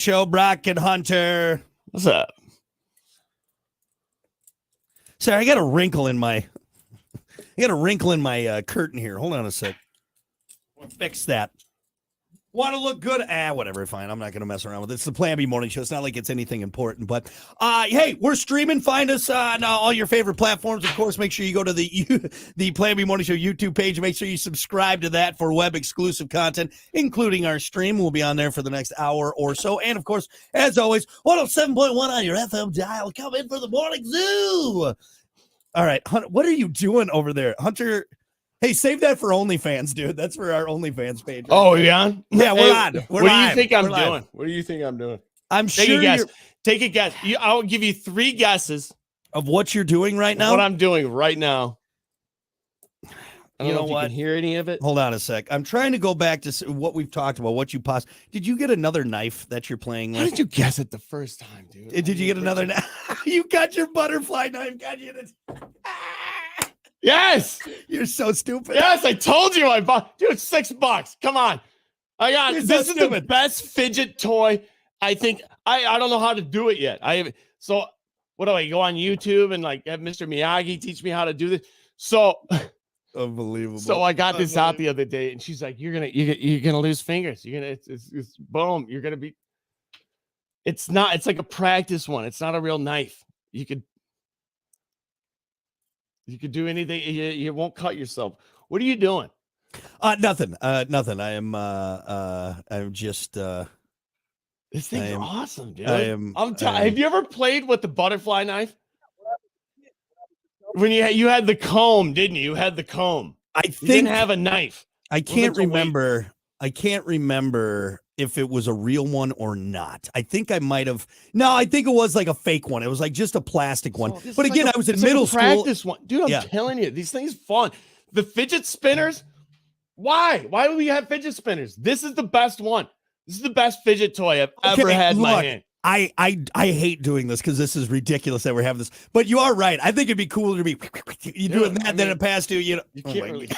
Show, Brock and Hunter. What's up? Sorry, I got a wrinkle in my curtain here. Hold on a sec. Fix that. Want to look good? Whatever, fine. I'm not going to mess around with it. It's the Plan B Morning Show. It's not like it's anything important, but hey, we're streaming. Find us on all your favorite platforms. Of course, make sure you go to the Plan B Morning Show YouTube page. Make sure you subscribe to that for web exclusive content, including our stream. We'll be on there for the next hour or so. And of course, as always, 107.1 on your FM dial. Come in for the morning zoo. All right, Hunter, what are you doing over there, Hunter? Hey, save that for OnlyFans, dude. That's for our OnlyFans page. Right? Oh, you on? Yeah, we're on. What do you think I'm doing? What do you think I'm doing? I'm Take sure a guess. Take a guess. I'll give you 3 guesses of what you're doing right now. What I'm doing right now. I don't know if what? You can hear any of it. Hold on a sec. I'm trying to go back to what we've talked about. What you Did you get another knife that you're playing with? How did you guess it the first time, dude? Did you get another knife? You got your butterfly knife. Got you. Yes. You're so stupid. Yes, I told you I bought. Dude, $6. Come on. I got You're this so is stupid. the best fidget toy. I think I don't know how to do it yet. So what do I go on YouTube and like have Mr. Miyagi teach me how to do this? So unbelievable. So I got this out the other day, and she's like, "You're gonna lose fingers. It's boom. You're gonna be." It's not. It's like a practice one. It's not a real knife. You could do anything. You won't cut yourself. What are you doing? Nothing. Nothing. I'm just. This thing's awesome, dude. Have you ever played with the butterfly knife? When you had the comb, didn't you? You had the comb. You didn't have a knife. I can't remember. I can't remember if it was a real one or not. I think I might have. No, I think it was like a fake one. It was like just a plastic one. But again, I was in middle school. Practice one, dude. I'm telling you, these things fun. The fidget spinners. Why? Why do we have fidget spinners? This is the best one. This is the best fidget toy I've ever had in my hand. I hate doing this because this is ridiculous that we're having this. But you are right. I think it'd be cooler to be doing that than it passed to you can't really.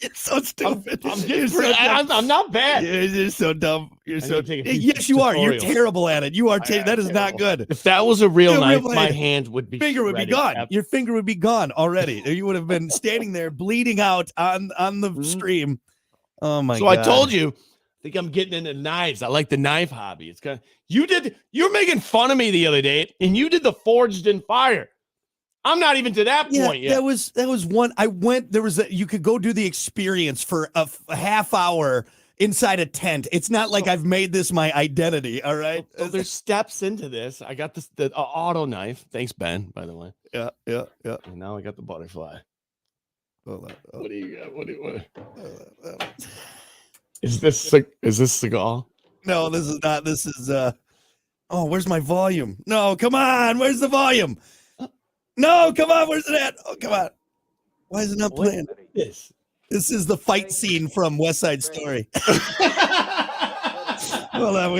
It's so stupid. I'm not bad. You're so dumb. You're so. Yes, you are. You're terrible at it. You are. That is not good. If that was a real knife, my hand would be. Finger would be gone. Your finger would be gone already. You would have been standing there bleeding out on the stream. Oh my god! So I told you. I think I'm getting into knives. I like the knife hobby. It's kind of you were making fun of me the other day, and you did the forged in fire. I'm not even to that point yet. That was one. I went. There was you could go do the experience for a half hour inside a tent. It's not like I've made this my identity. All right. So there's steps into this. I got the auto knife. Thanks, Ben. By the way. Yeah. And now I got the butterfly. What do you got? What? Is this Seagal? No, this is not. This is oh, where's my volume? No, come on. Where's the volume? No, come on. Where's it at? Oh, come on. Why is it not playing? This is the fight scene from West Side Story. Hold on,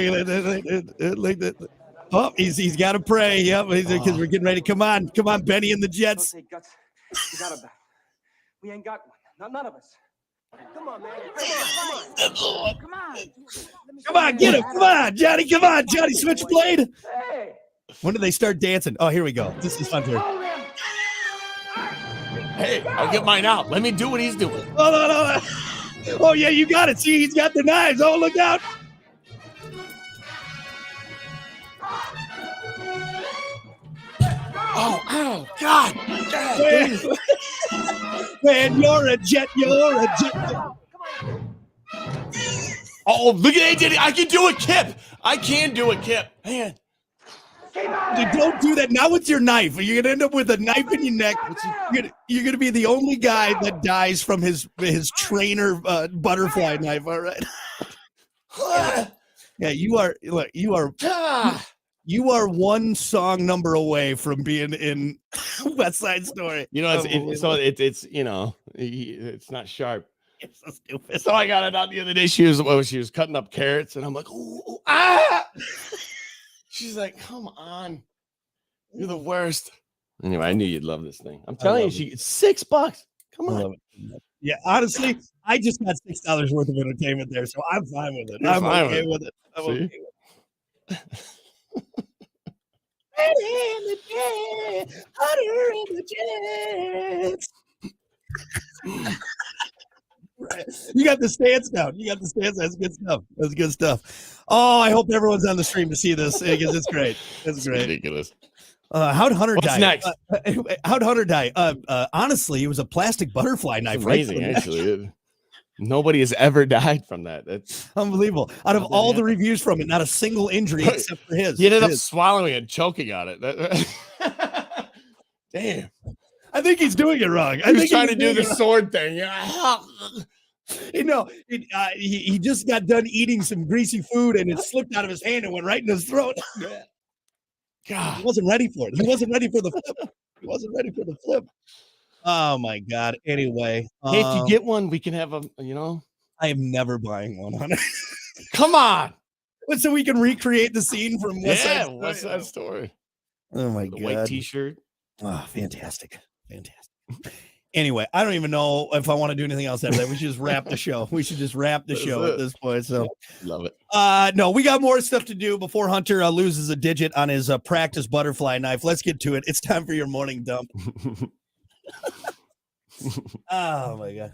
oh, he's got to pray. Yep, because we're getting ready. Come on, Benny and the Jets. We ain't got one. None of us. Come on, man. Come on, get him. Come on, Johnny. Come on, Johnny Switchblade. Hey. When do they start dancing? Oh, here we go. This is Hunter. Hey, I'll get mine out. Let me do what he's doing. Oh, no. Oh, yeah, you got it. See, he's got the knives. Oh, look out. Oh, God. Man, you're a jet. Oh, look at it. I can do it, Kip. I can do it, Kip. Man. You don't do that. Now with your knife. You're going to end up with a knife in your neck. You're going to be the only guy that dies from his trainer butterfly knife. All right. Yeah, you are. Look, you are one song number away from being in West Side Story. You know, it's you know, it's not sharp. It's so stupid. So I got it out the other day. She was cutting up carrots, and I'm like, ooh, ah. She's like, come on, you're the worst. Anyway, I knew you'd love this thing. I'm telling you, it's $6. Come on. Yeah, honestly, I just got $6 worth of entertainment there, so I'm fine with it. I'm okay with it. You got the stance down. You got the stance. That's good stuff. That's good stuff. Oh, I hope everyone's on the stream to see this because it's great. It's great. Ridiculous. How'd Hunter What's die? next? How'd Hunter die? Honestly, it was a plastic butterfly knife. It's Right amazing, to the neck. actually. Nobody has ever died from that. That's Unbelievable. Out of all the reviews from it, not a single injury except for his. he ended up His. swallowing and choking on it. Damn. I think he's doing it wrong. He I was think trying to do doing the it wrong. sword thing. Yeah. You know, he just got done eating some greasy food and it slipped out of his hand and went right in his throat. He God. wasn't ready for it. He wasn't ready for the flip. He wasn't ready for the flip. Oh my God. Anyway, Hey, if you get one, we can have a, you know. I am never buying one on it. Come on. So we can recreate the scene from West Side Story. West Side Story. Oh my The God. white t-shirt. Oh, fantastic. Fantastic. Anyway, I don't even know if I want to do anything else after that. We should just wrap the show. We should just wrap the That's show it. at this point. So Love it. no, we got more stuff to do before Hunter loses a digit on his practice butterfly knife. Let's get to it. It's time for your morning dump. Oh my God.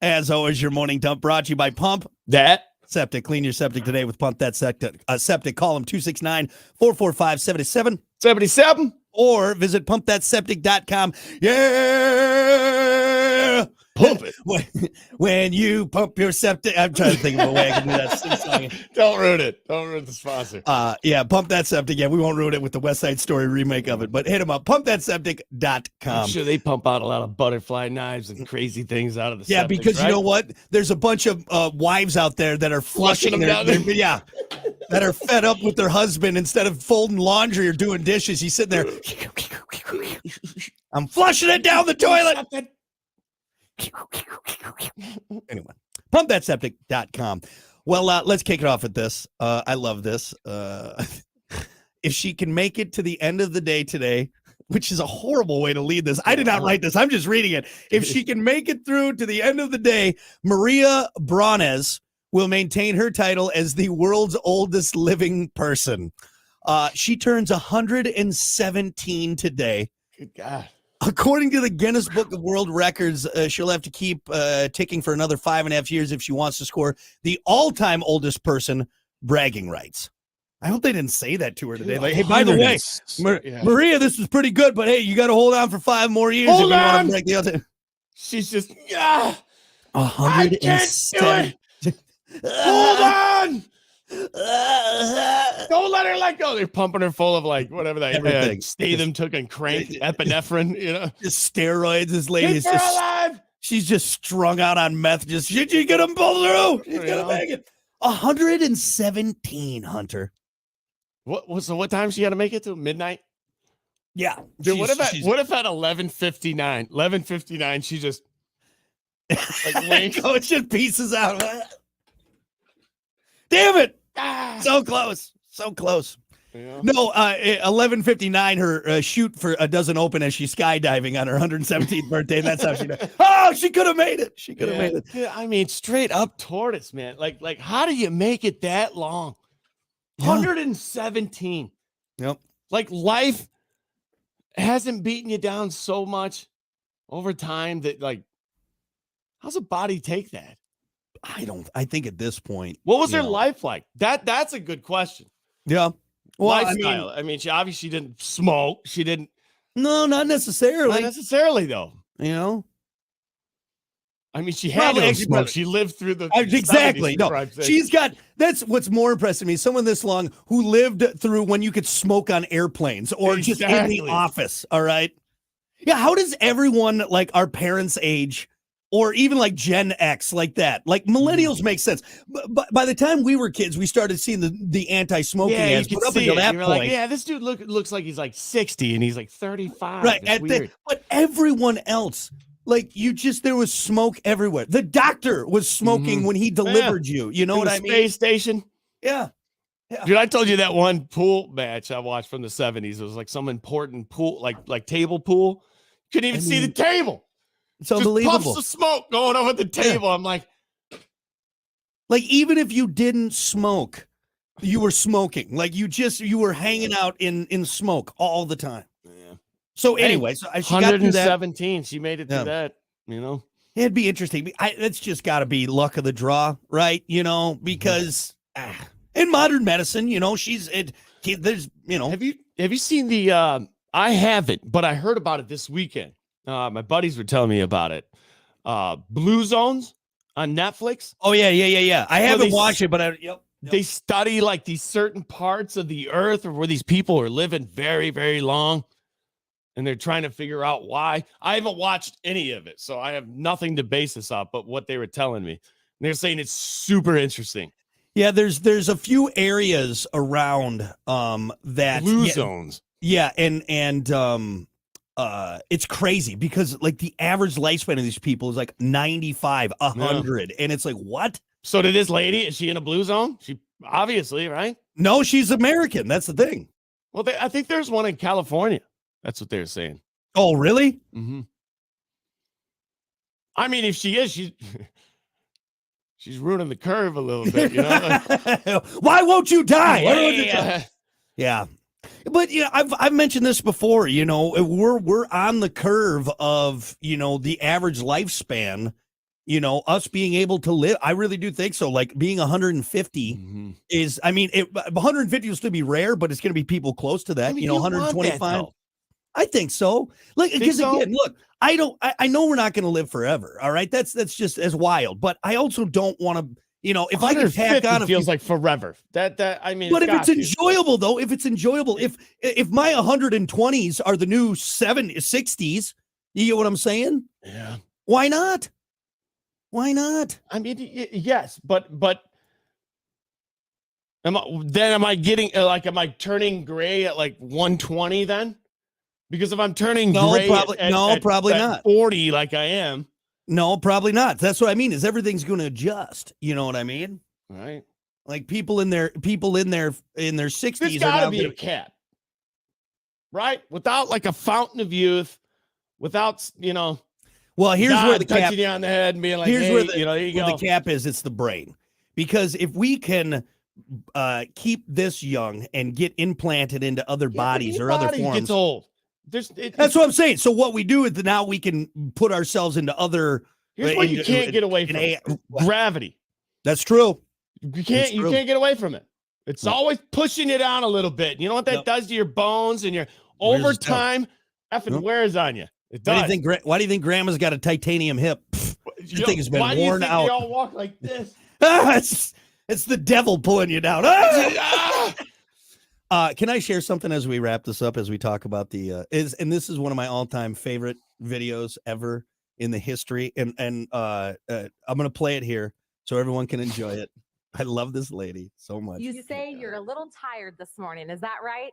As always, your morning dump brought to you by Pump That Septic. Clean your septic today with Pump That Septic. Call them 269-445-77 77. or visit pumpthatseptic.com. Yeah. Pump it. When you pump your septic. I'm trying to think of a way I can do that. Sing song. Don't ruin it. Don't ruin the sponsor. Yeah, Pump That Septic. Yeah, we won't ruin it with the West Side Story remake of it, but hit them up. Pumpthatseptic.com. I'm sure they pump out a lot of butterfly knives and crazy things out of the Yeah, septic, because right? you know what? There's a bunch of wives out there that are Flushing flushing them down there. yeah, that are fed up with their husband. Instead of folding laundry or doing dishes, he's sitting there. I'm flushing it down the toilet. Anyway, pumpthatseptic.com. Well, let's kick it off with this. I love this. If she can make it to the end of the day today, which is a horrible way to lead this. I did not write this. I'm just reading it. If she can make it through to the end of the day, Maria Brones will maintain her title as the world's oldest living person. She turns 117 today. Good God. According to the Guinness Book of World Records, she'll have to keep ticking for another 5.5 years if she wants to score the all-time oldest person bragging rights. I hope they didn't say that to her today. Like, hey, by the way, Maria, this is pretty good, but hey, you got to hold on for 5 more years. Hold if you want on! to break the all-time. She's just, yeah. 107. Hold on. Don't let her let go. They're pumping her full of like whatever that Everything. Statham took and cranked epinephrine, you know. Just steroids. This lady Keep is her just, alive. she's just strung out on meth. Just, she get them pulled through. She's going to make it. 117, Hunter. So what time she got to make it to? Midnight? Yeah. Dude, what if at 11:59? 11:59, she just like winks. Oh, it just pieces out. Damn it. Ah. So close. So close. Yeah. No, 11:59, her chute doesn't open as she's skydiving on her 117th birthday. That's how she died. Oh, she could have made it. She could have made it. Yeah, I mean, straight up tortoise, man. Like, how do you make it that long? Yeah. 117. Yep. Like, life hasn't beaten you down so much over time that, like, how's a body take that? I think at this point. What was you her know. life like? That's a good question. Yeah. Well, Lifestyle. I mean, she obviously didn't smoke. She didn't. No, not necessarily. Not necessarily, though. You know. I mean, she had Probably no actually smoke. probably- She lived through the Exactly. 70s, No, for Christ's sake. she's got. That's what's more impressive to me. Someone this long who lived through when you could smoke on airplanes or just in Exactly. the office. All right. Yeah. How does everyone like our parents' age, or even like Gen X, like that? Like millennials make sense. But by the time we were kids, we started seeing the anti-smoking Yeah, you ads. could But up see until it. that You were point, like, yeah, this dude looks like he's like 60 and he's like 35. right? It's At weird. but everyone else. Like there was smoke everywhere. The doctor was smoking when he delivered you. You know In what the I mean? Space station. Yeah. Dude, I told you that one pool match I watched from the 70s. It was like some important pool, like table pool. Couldn't even see the table. It's Just unbelievable. puffs of smoke going over the table. I'm like, Like, even if you didn't smoke, you were smoking. Like, you were hanging out in smoke all the time. Yeah. So anyway, so she got through that. 117. She made it through that, you know. It'd be interesting. It's just got to be luck of the draw, right? You know, because in modern medicine, you know, there's, you know. Have you seen the I haven't, but I heard about it this weekend. My buddies were telling me about it. Blue Zones on Netflix. Oh yeah. I haven't watched it, but yep. They study like these certain parts of the earth where these people are living very, very long. And they're trying to figure out why. I haven't watched any of it, so I have nothing to base this off but what they were telling me. And they're saying it's super interesting. Yeah, there's a few areas around that Blue zones. Yeah, and it's crazy because like the average lifespan of these people is like 95, 100, and it's like, what? So to this lady, is she in a blue zone? She obviously, right? No, she's American. That's the thing. Well, I think there's one in California. That's what they're saying. Oh, really? Mm-hmm. I mean, if she is, she's ruining the curve a little bit, you know? Why won't you die? Yeah. Yeah. But you know, I've mentioned this before, you know, we're on the curve of, you know, the average lifespan, you know, us being able to live. I really do think so. Like being 150 is, I mean, 150 will still be rare, but it's going to be people close to that, I mean, you know, 125. I think so. Like, because again, look, I know we're not going to live forever. All right. That's just as wild, but I also don't want to, you know, if I can tack on, feels like forever. I mean, but if it's enjoyable though, if my 120s are the new 60s, you get what I'm saying? Yeah. Why not? Why not? I mean, yes, but am I getting am I turning gray at like 120 then? Because if I'm turning gray probably not 40 like I am. No, probably not. That's what I mean is everything's going to adjust. You know what I mean? Right. Like people in their 60s. There's got to be a cap. Right? Without like a fountain of youth, without, you know. Well, here's God where the cap, touching you on the head and being like, here's hey, where the, you know, there you go. The cap is, it's the brain. Because if we can keep this young and get implanted into other bodies or other forms. Gets old. That's what I'm saying. So what we do is now we can put ourselves into other. Here's what you can't get away from: gravity. That's true. You can't get away from it. It's always pushing you down a little bit. You know what that does to your bones and your over time effing wears on you. It does. Why do you think Grandma's got a titanium hip? That thing has been worn out. They all walk like this. It's the devil pulling you down. Can I share something as we wrap this up, as we talk about and this is one of my all-time favorite videos ever in the history. And I'm going to play it here so everyone can enjoy it. I love this lady so much. You say you're a little tired this morning. Is that right?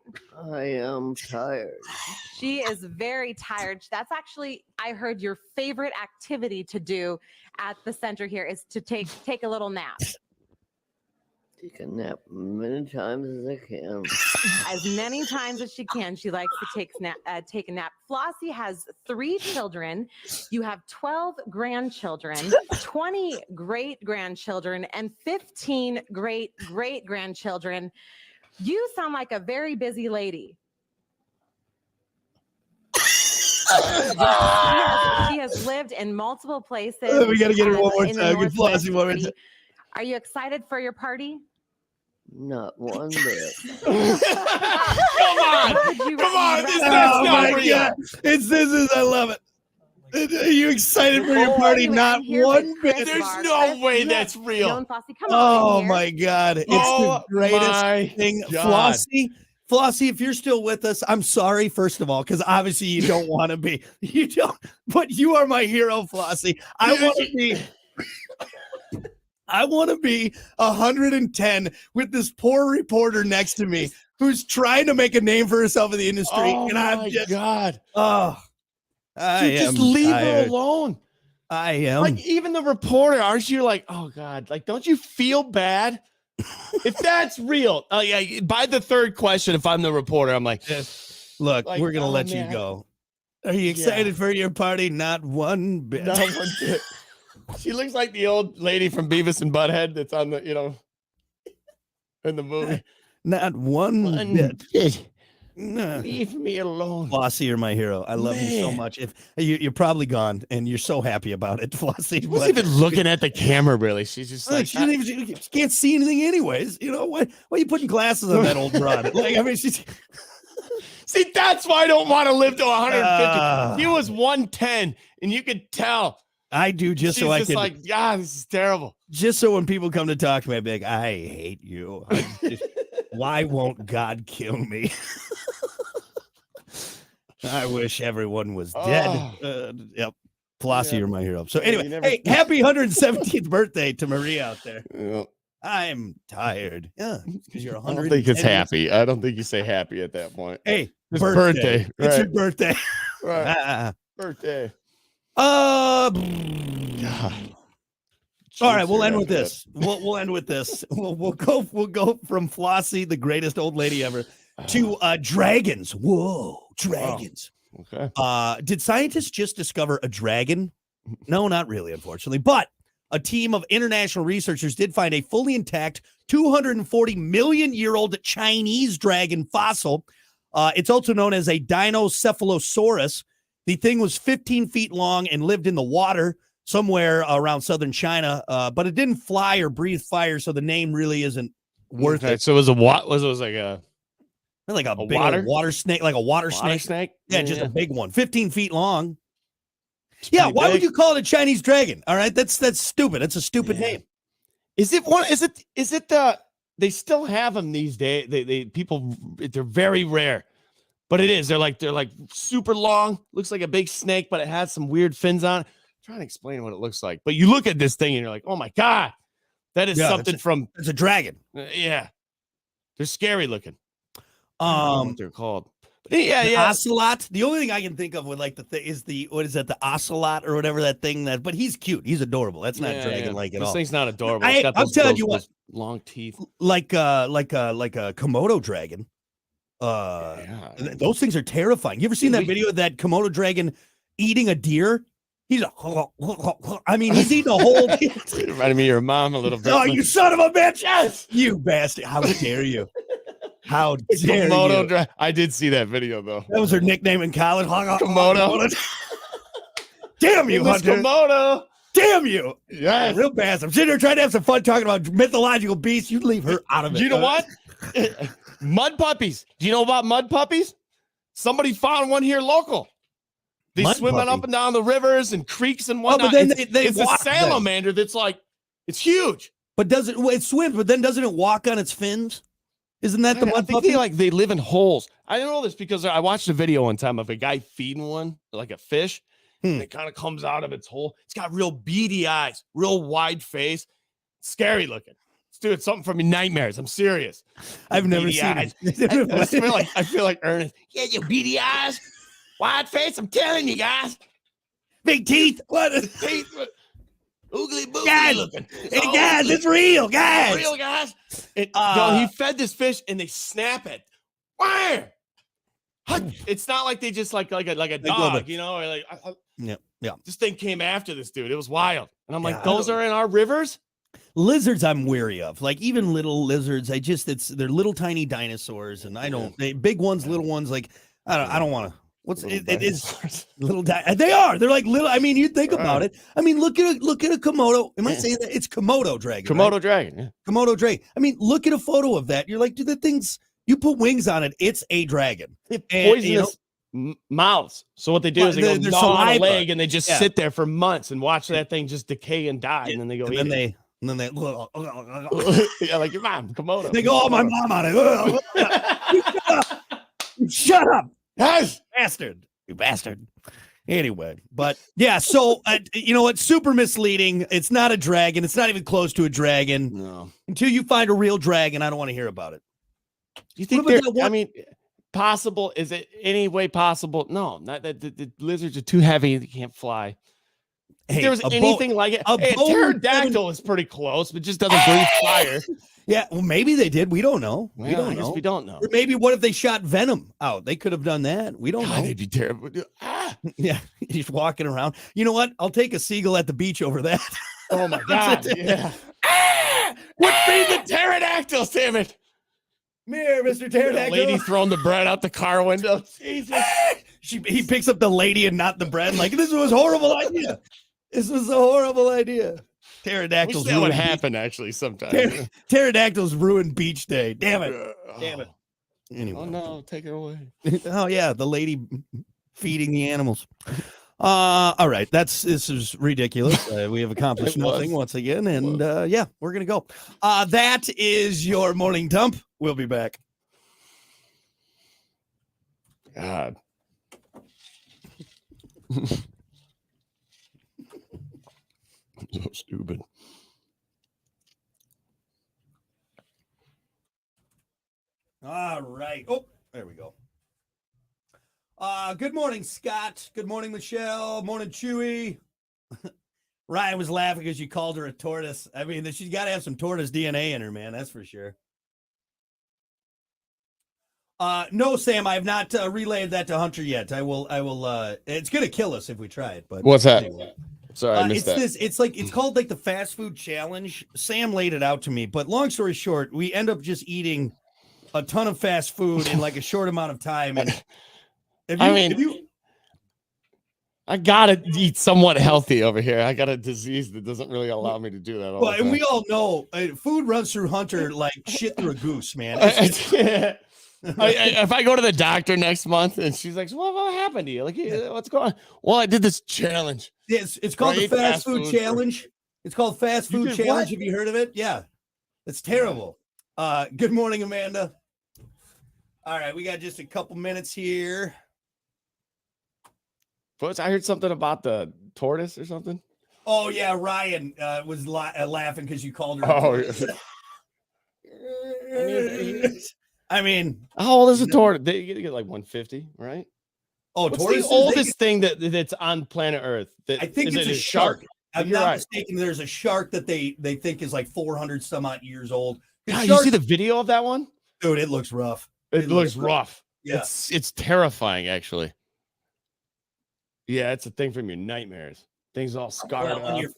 I am tired. She is very tired. That's actually, I heard your favorite activity to do at the center here is to take a little nap. Take a nap many times as I can. As many times as she can. She likes to take a nap. Flossie has 3 children. You have 12 grandchildren, 20 great-grandchildren, and 15 great-great-grandchildren. You sound like a very busy lady. She has lived in multiple places. We got to get her one more time. Get Flossie one more time. Are you excited for your party? Not one bit. Come on. This not for you. I love it. Are you excited for your party? Not one bit. There's no way that's real. Oh my God. It's the greatest thing. Flossie, if you're still with us, I'm sorry, first of all, because obviously you don't want to be. You don't, but you are my hero, Flossie. I want to be 110 with this poor reporter next to me who's trying to make a name for herself in the industry. Oh, and I'm just, God. Just leave her alone. I am. Like, even the reporter, aren't you like, oh, God, like, don't you feel bad? If that's real, yeah, by the third question, if I'm the reporter, I'm like, look, we're going to let you go. Are you excited for your party? Not one bit. Not one bit. She looks like the old lady from Beavis and Butthead that's on the, in the movie. Not one bit. Nah. Leave me alone. Flossie, you're my hero. I love you so Man. much. If you're probably gone and you're so happy about it, Flossie. She wasn't even looking at the camera, really. She's just like, she, didn't even, she can't see anything anyways. Why are you putting glasses on that old broad? Like, I mean, she's see, that's why I don't want to live to 150. Ah. He was 110, and you could tell. I do just She's so I just can like, yeah, this is terrible. just so when people come to talk to me, I'd be like, I hate you. Why won't God kill me? I wish everyone was dead. Yep. Flossie, Yeah. you're my hero. So Yeah, anyway, you never- hey, happy 117th birthday to Maria out there. Yeah. I'm tired. Yeah, because you're I 100. don't think it's happy. I don't think you say happy at that point. Hey, It's birthday. birthday, It's your right. birthday. Right. Ah. Birthday. All right, we'll Jeez, end with you're this. We'll end with this. We'll go from Flossie, the greatest old lady ever, to dragons. Whoa, dragons. Okay. Did scientists just discover a dragon? No, not really, unfortunately. But a team of international researchers did find a fully intact 240 million year old Chinese dragon fossil. It's also known as a Dinocephalosaurus. The thing was 15 feet long and lived in the water somewhere around southern China, but it didn't fly or breathe fire, so the name really isn't worth Okay, it. so it was a what? Was it was like a Like a big water? old water snake, like a water water snake. snake? Yeah, just a big one, 15 feet long. It's Yeah, pretty why would big. you call it a Chinese dragon? All right, that's stupid. It's a stupid Yeah. name. Is it one? Is it the? They still have them these days. They people. They're very rare, but it is. They're like super long. Looks like a big snake, but it has some weird fins on it. I'm trying to explain what it looks like, but you look at this thing and you're like, oh my god, that is Yeah, something that's from. It's a dragon. Yeah, they're scary looking. I don't know what they're called. But yeah, The yeah. ocelot. The only thing I can think of with like the thing is what is that? The ocelot or whatever that thing that. But he's cute. He's adorable. That's not Yeah, dragon yeah. like at This all. thing's not adorable. I- It's got I'm those- telling you those long teeth. Like a Komodo dragon. Yeah. Those things are terrifying. You ever seen that video of that Komodo dragon eating a deer? He's I mean, he's eating a whole. It reminded me of your mom a little bit. Oh, you son of a bitch! Yes! You bastard! How dare you? How It's dare Komodo you? dra- I did see that video though. That was her nickname in college. Komodo. Damn you, Miss Hunter! Komodo. Damn you! Yes. Real bastard. I'm sitting here trying to have some fun talking about mythological beasts. You leave her out of it. You know what? Mud puppies. Do you know about mud puppies? Somebody found one here local. They Mud swim on puppy? up and down the rivers and creeks and Oh, whatnot. but then it's they it's a walk then. salamander that's like, it's huge. But it swims? But then doesn't it walk on its fins? Isn't that the I mud think puppy? they live in holes. I didn't know this because I watched a video one time of a guy feeding one like a fish. And it kind of comes out of its hole. It's got real beady eyes, real wide face, scary looking. Dude, it's something from your nightmares. I'm serious. I've never Beady seen eyes. it. I feel like Ernest. Yeah, you beady eyes, wide face. I'm telling you guys. Big teeth. What? Teeth, oogly boogly Guys, looking. Hey guys, it's real, guys. real guys. It, Uh, he fed this fish and they snap it. Where? It's not like they just like a go dog, back. you know, or like Yeah. this thing came after this dude. It was wild. And I'm Yeah, like, I those don't- are in our rivers? Lizards, I'm weary of. Like even little lizards, they're little tiny dinosaurs, and I don't. Big ones, little ones. Like I don't want to. It is little. They are. They're like little. I mean, you think about it. I mean, look at a Komodo. Am I saying that? It's Komodo dragon. Komodo right? dragon. Yeah. Komodo dragon. I mean, look at a photo of that. You're like, dude, that thing's. You put wings on it. It's a dragon. They have And, you poisonous mouths. So what they do Well, is they go their gnaw on a saliva. leg and they just Yeah. sit there for months and watch that thing just decay and die, and then they go And eat then it. they. Yeah, like your mom, Komodo. They go, oh, my mom on it. Shut up, Yes. bastard. You bastard. Anyway, but yeah, so you know what? Super misleading. It's not a dragon. It's not even close to a dragon. No. Until you find a real dragon, I don't want to hear about it. Do you think What about there? that I one- mean, possible? Is it any way possible? No, not that the lizards are too heavy. They can't fly. If Hey, there was a anything like it, a hey, a bone pterodactyl is pretty close, but just doesn't breathe fire. Yeah, well, maybe they did. We don't know. We Well, I don't guess know. we don't know. Or maybe what if they shot venom out? They could have done that. We don't God, know. they'd be terrible. Yeah, he's walking around. You know what? I'll take a seagull at the beach over that. Oh my God. Yeah. Quit feeding the pterodactyls, damn it. Mirror, Mr. The Pterodactyl. lady throwing the bread out the car window. Jesus. He picks up the lady and not the bread. Like, this was a horrible idea. This was a horrible idea. Wish Pterodactyls that would ruined happen actually sometime. Pterodactyls ruined beach day. Damn it. Damn it. Anyway. Oh no, take it away. Oh yeah, the lady feeding the animals. All right, this is ridiculous. We have accomplished It was. nothing once again, and yeah, we're gonna go. That is your morning dump. We'll be back. God. So stupid. All right. Oh, there we go. Good morning, Scott. Good morning, Michelle. Morning, Chewy. Ryan was laughing because you called her a tortoise. I mean, she's got to have some tortoise DNA in her, man. That's for sure. No, Sam, I have not relayed that to Hunter yet. I will. It's gonna kill us if we try it. But What's that? anyway. Sorry, I missed that. It's called like the fast food challenge. Sam laid it out to me, but long story short, we end up just eating a ton of fast food in like a short amount of time. And I gotta eat somewhat healthy over here. I got a disease that doesn't really allow me to do that. Well, and we all know food runs through Hunter like shit through a goose, man. If I go to the doctor next month and she's like, "Well, what happened to you? Like, what's going on?" Well, I did this challenge. It's called the fast food challenge. It's called fast food challenge. Have you heard of it? Yeah, it's terrible. Good morning, Amanda. All right, we got just a couple minutes here. Folks, I heard something about the tortoise or something. Oh yeah, Ryan was laughing because you called her. Oh, I mean, how old is a tortoise? They get like 150, right? Oh, what's tortoises, the oldest thing that's on planet Earth? I think it's a shark. I'm You're not right. mistaken. There's a shark that they think is like 400 some odd years old. God, you see the video of that one? Dude, it looks rough. It looks rough. Yeah. It's terrifying, actually. Yeah, it's a thing from your nightmares. Things all scarred Well, when up. you're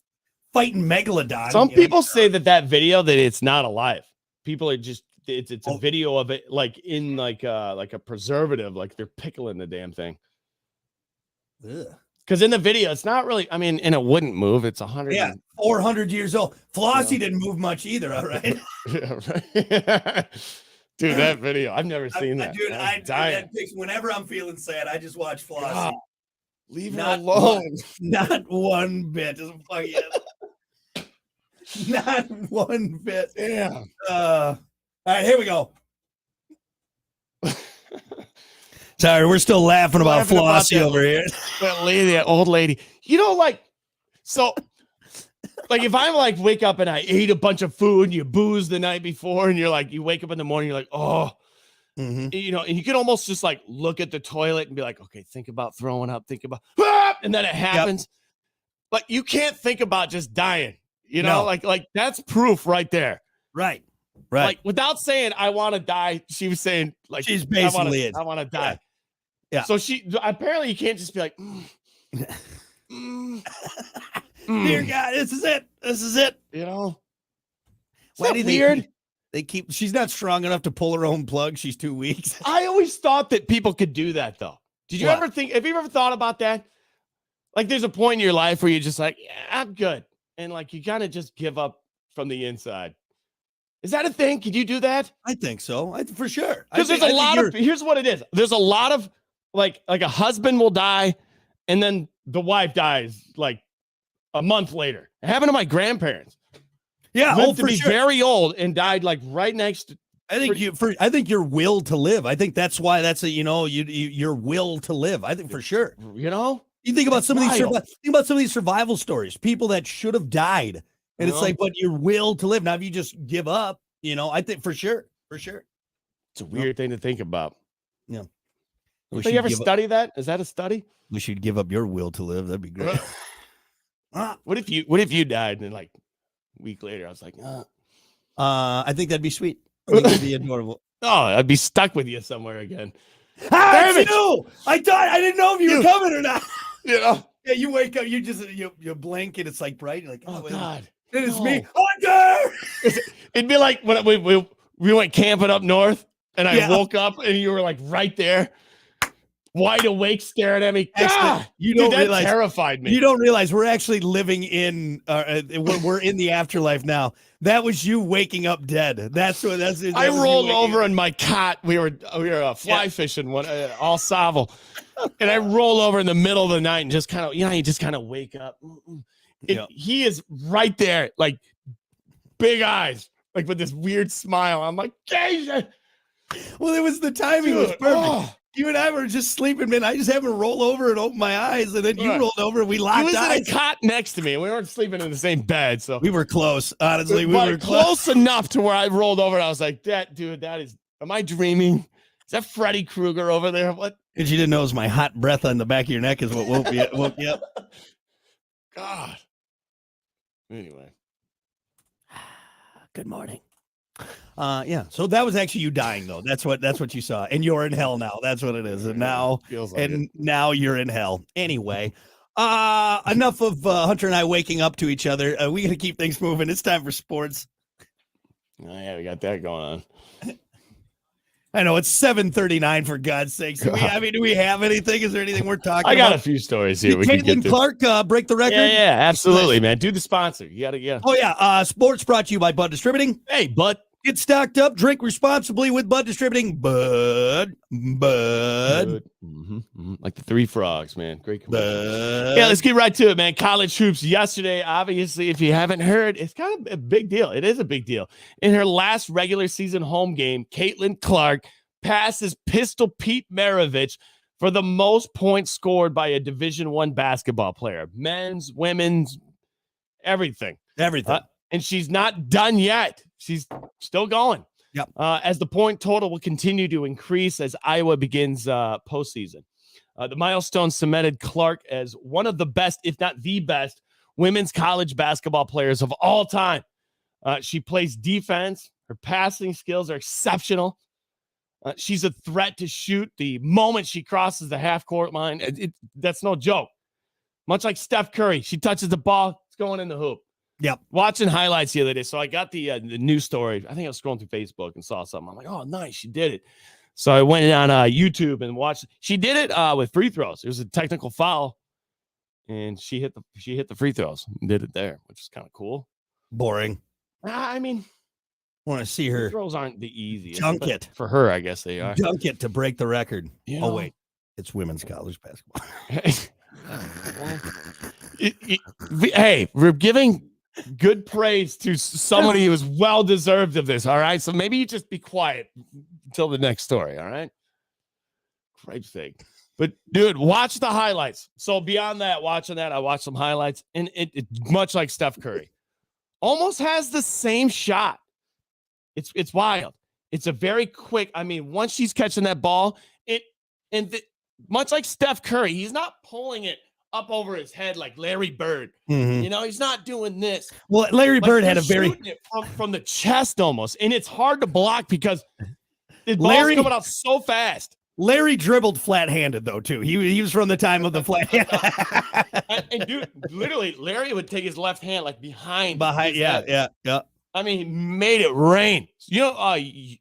fighting megalodon. Some you know, people say that video that it's not alive. People are just it's a Oh. video of it like in like a preservative, like they're pickling the damn thing. Ugh. Because in the video, it's not really. I mean, and it wouldn't move. It's 100. Yeah, 400 years old. Flossie didn't move much either. All right, Yeah, right. Dude, that video, I've never seen that. Dude, I was dying. whenever I'm feeling sad, I just watch Flossie. God, leave her Not alone. Not one bit. Doesn't fuck you. Not one bit. Damn. All right, here we go. Sorry, we're still laughing about Laughing about Flossie that. over here. That lady, that old lady. You know, like, so, like, if I'm like, wake up and I ate a bunch of food and you booze the night before, and you're like, you wake up in the morning, you're like, oh, Mhm. you know, and you can almost just like look at the toilet and be like, okay, think about throwing up, think about, and then it happens. But you can't think about just dying, you know, No. like that's proof right there. Right. Like, without saying, I want to die, she was saying, like, She's basically it. I want to die. Yeah. So apparently you can't just be like, Dear God, this is it. This is it. you know, Why Isn't do that weird? They keep. She's not strong enough to pull her own plug. She's too weak. I always thought that people could do that, though. Did you What? ever think? Have you ever thought about that? Like, there's a point in your life where you're just like, yeah, I'm good, and like you kind of just give up from the inside. Is that a thing? Could you do that? I think so. For sure. Because there's a lot of. Here's what it is. There's a lot of like a husband will die, and then the wife dies like a month later. It happened to my grandparents. Yeah. Lived to for be sure. very old and died like right next to. I think your will to live. I think that's why that's your will to live. I think for sure. You know. You think about That's some of these wild. think about some of these survival stories. People that should have died, and it's know? like, but your will to live. Now, if you just give up, I think for sure. It's a weird thing to think about. Yeah. Did you ever study that? Is that a study? We should give up your will to live. That'd be great. What if you died and like a week later I was like, I think that'd be sweet. I think it'd be adorable. oh, I'd be stuck with you somewhere again. Ah, Damn it's it. you! I thought I didn't know if you were coming or not. You know? Yeah, you wake up, you blink and it's like bright. You're like, Oh wait, God. it is no. me, Hunter. It'd be like when we went camping up north, and I Yeah. woke up and you were like right there, wide awake, staring at me. Actually, God, you dude, don't that realize terrified me. you don't realize we're actually living in we're in the afterlife now. That was you waking up dead. That's what that's. That I was you rolled waking over up. in my cot. We were fly fishing one all Savile, and I roll over in the middle of the night and just kind of you just kind of wake up. Yeah. He is right there, like big eyes, like with this weird smile. I'm like, Jason. Well, it was the timing was Dude, perfect. oh. You and I were just sleeping, man. I just happened to roll over and open my eyes, and then you Right. rolled over and we He locked was in eyes. a cot next to me. We weren't sleeping in the same bed, so We were close, honestly. We but were close. close enough to where I rolled over and I was like, that is, am I dreaming? Is that Freddy Krueger over there? What? And you didn't know it was my hot breath on the back of your neck is what woke you up. God. Anyway. Good morning. Yeah. So that was actually you dying, though. That's what you saw, and you're in hell now. That's what it is. And now, Feels like it. now you're in hell. Anyway, enough of Hunter and I waking up to each other. We got to keep things moving. It's time for sports. Oh, yeah, we got that going on. I know it's 7:39 for God's sakes. Do we have anything? Is there anything we're talking I got about? a few stories here. Did We can get Caitlin to. Clark break the record? Yeah, absolutely, man. Do the sponsor. You gotta, yeah. Oh yeah. Sports brought to you by Bud Distributing. Hey, bud. Get stocked up. Drink responsibly with Bud Distributing. Bud. Like the Three Frogs, man. Great commercial. Bud. Yeah, let's get right to it, man. College hoops yesterday. Obviously, if you haven't heard, it's kind of a big deal. It is a big deal. In her last regular season home game, Caitlin Clark passes Pistol Pete Maravich for the most points scored by a Division I basketball player. Men's, women's, everything. Everything. And she's not done yet. She's still going. Yep. As the point total will continue to increase as Iowa begins postseason. The milestone cemented Clark as one of the best, if not the best, women's college basketball players of all time. She plays defense. Her passing skills are exceptional. She's a threat to shoot the moment she crosses the half-court line. That's no joke. Much like Steph Curry, she touches the ball, it's going in the hoop. Yep. Watching highlights the other day, so I got the news story. I think I was scrolling through Facebook and saw something. I'm like, oh, nice, she did it. So I went on YouTube and watched. She did it with free throws. It was a technical foul, and she hit the free throws and did it there, which is kind of cool. Boring. I mean, Want to see free her throws aren't the easiest. dunk but it. for her. I guess they are. Dunk it to break the record. You Oh know? wait, it's women's college basketball. Hey, we're giving good praise to somebody who is well deserved of this. All right, so maybe you just be quiet until the next story. All right, Cripe's sake. But dude, watch the highlights. So beyond that, watching that, I watched some highlights, and it much like Steph Curry, almost has the same shot. It's wild. It's a very quick. I mean, once she's catching that ball, much like Steph Curry, he's not pulling it up over his head like Larry Bird. Mhm. You know, he's not doing this. Well, Larry Like, Bird had a he's very shooting it from the chest almost, and it's hard to block because the ball's Larry- coming out so fast. Larry dribbled flat-handed though too. He was from the time of the flat And dude, literally, Larry would take his left hand like behind. behind. his Yeah, head. yeah. I mean, he made it rain. You know, Jokic.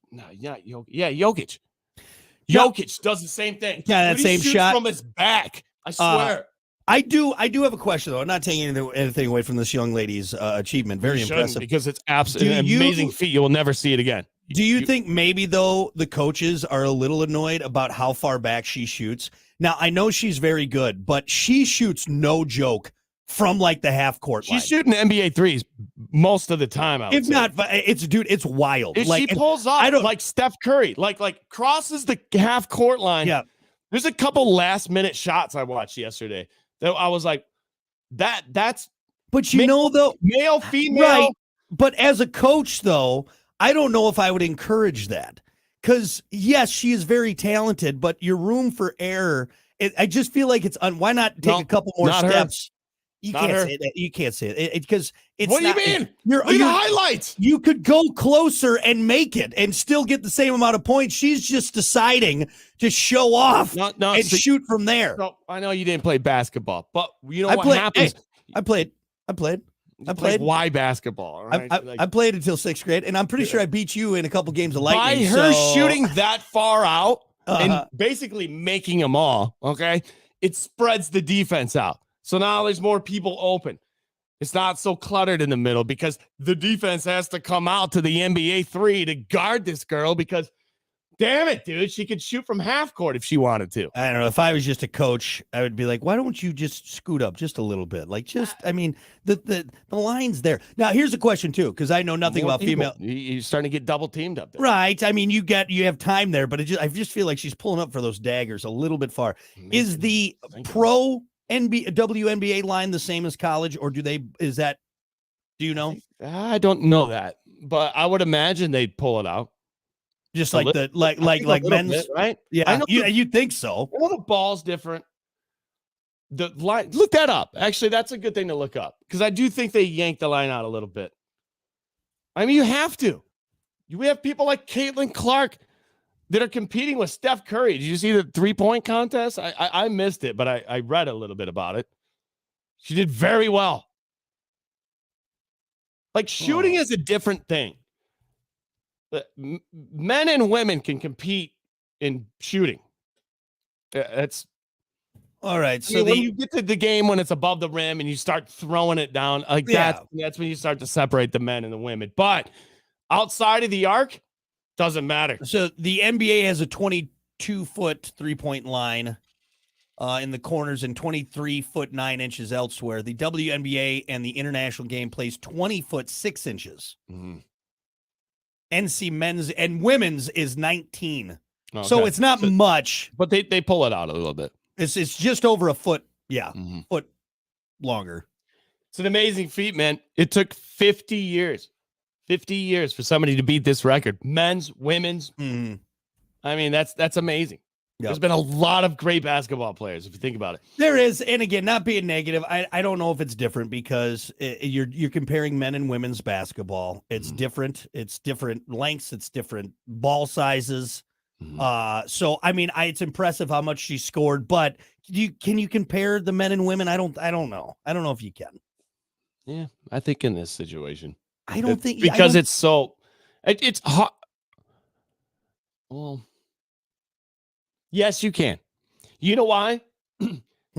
Jokic does the same thing. Yeah, that Dude, he same shoots shot. from his back. I swear. I do have a question though. I'm not taking anything away from this young lady's achievement. Very You shouldn't, impressive. because it's absolutely Do an you- amazing feat. You will never see it again. Do you think maybe though the coaches are a little annoyed about how far back she shoots? Now I know she's very good, but she shoots no joke from like the half court line. She's shooting NBA threes most of the time. I would If say. not, it's wild. If like she pulls off, I don't- like Steph Curry, like crosses the half court line. Yeah. There's a couple last minute shots I watched yesterday that I was like, that's but you know though, male, female. right? But as a coach though, I don't know if I would encourage that because yes, she is very talented, but your room for error. I just feel like it's why not take No, a couple more not her. steps? You Not can't her. say that. You can't say it because it's. What do you not- mean? You're, Look at the you're- highlights. you could go closer and make it and still get the same amount of points. She's just deciding to show off No, and see, shoot from there. no, I know you didn't play basketball, but you know I what played- happens? I played. You played. why basketball? All right? I played until 6th grade, and I'm pretty sure I beat you in a couple games of lightning. by her so- shooting that far out Uh-huh. and basically making them all, okay, it spreads the defense out. So now there's more people open. It's not so cluttered in the middle because the defense has to come out to the NBA 3 to guard this girl because, damn it, dude, she could shoot from half court if she wanted to. I don't know. If I was just a coach, I would be like, why don't you just scoot up just a little bit? Like, I mean, the line's there. Now, here's a question, too, because I know nothing More about people. female. You're starting to get double teamed up there. Right. I mean, you have time there, but I just feel like she's pulling up for those daggers a little bit far. Is the pro WNBA line the same as college, or do you know? I don't know that, but I would imagine they'd pull it out. Just A like little- the like I think a little men's, bit, right? yeah. I know You think so? I know the ball's different. The line, look that up. Actually, that's a good thing to look up because I do think they yanked the line out a little bit. I mean, you have to. We have people like Caitlin Clark that are competing with Steph Curry. Did you see the 3-point contest? I missed it, but I read a little bit about it. She did very well. Like shooting is a different thing. But men and women can compete in shooting. That's All right. I So mean, when you get to the game when it's above the rim and you start throwing it down, like Yeah. that's when you start to separate the men and the women. But outside of the arc, doesn't matter. So the NBA has a 22-foot 3-point line in the corners and 23-foot 9 inches elsewhere. The WNBA and the international game plays 20-foot 6 inches. NC men's and women's is 19. So Okay. it's not much. But they pull it out a little bit. It's just over a foot. Yeah, Mhm. foot longer. It's an amazing feat, man. It took 50 years. 50 years for somebody to beat this record. Men's, women's. Mhm. I mean, that's amazing. Yep. There's been a lot of great basketball players, if you think about it. There is, and again, not being negative, I don't know if it's different because you're comparing men and women's basketball. It's different. It's different lengths. It's different ball sizes. So I mean, it's impressive how much she scored, but can you compare the men and women? I don't know. I don't know if you can. Yeah, I think in this situation. I don't think because it's so it's hard. Well, yes, you can. You know why?